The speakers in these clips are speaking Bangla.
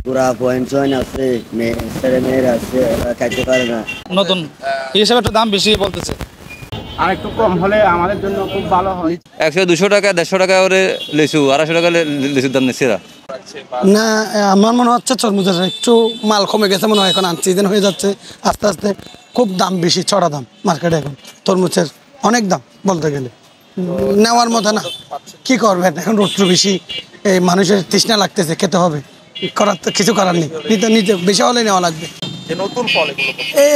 পুরা পয়েন্ট আছে, ছেলে মেয়েরা আছে, খাইতে পারে না। নতুন এই হিসাবে একটা দাম বেশি বলতেছে। আর একটু কম হলে আমাদের জন্য খুব ভালো হয়। 100-200 টাকা 150 টাকা করে লিচু, 250 টাকা লিচুর দাম নিচ্ছে এরা। না, আমার মনে হচ্ছে তরমুজের একটু মাল কমে গেছে মনে হয়, এখন আনসিজন হয়ে যাচ্ছে আস্তে আস্তে। খুব দাম বেশি, চড়া দাম মার্কেটে এখন তরমুজের, অনেক দাম বলতে গেলে, নেওয়ার মতো না। কি করবেন এখন, রোদ্র বেশি, এই মানুষের তৃষ্ণা লাগতেছে, খেতে হবে, করার তো কিছু করার নেই, নিতে নিতে বেশি হলে নেওয়া লাগবে।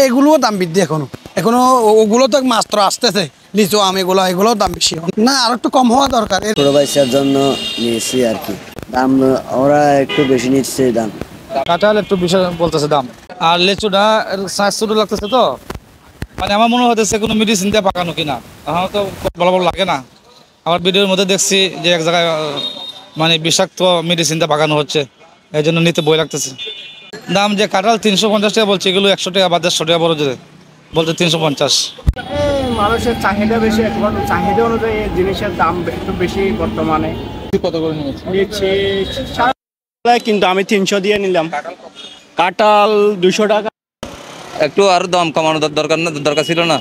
এগুলোও দাম বৃদ্ধি এখনো ওগুলো তো মাত্র আসতেছে, লিচু আম এগুলোও দাম বেশি। না, আর একটু কম হওয়া দরকার। ছোট পয়সার জন্য নিয়েছি আর কি, দাম ওরা একটু বেশি নিচ্ছে দাম। কাঁঠাল একটু বেশি বলতেছে দাম, আর লিচুটা সাইজ ছোট লাগতেছে তো, মানে আমার মনে হতেছে কোনো মেডিসিন দিয়ে পাকানো কিনা, আমার তো ভালো ভালো লাগে না। আমার ভিডিওর মধ্যে দেখছি যে এক জায়গায় মানে বিষাক্ত মেডিসিন দিয়ে পাকানো হচ্ছে, এই জন্য নিতে ভয় লাগতেছে। দাম যে কাঁঠাল 350 টাকা বলছে, এগুলো 100 টাকা বা 150 টাকা বড় যে বলতে 350। মানুষের চাহিদা বেশি, এখন চাহিদা অনুযায়ী জিনিসের দাম একটু বেশি বর্তমানে। কত করে নিয়েছে? নিচ্ছি কিন্তু আমি 300 দিয়ে নিলাম। কাঁঠাল 200 টাকা। একটু আরো দাম কমানোর দরকার ছিল না?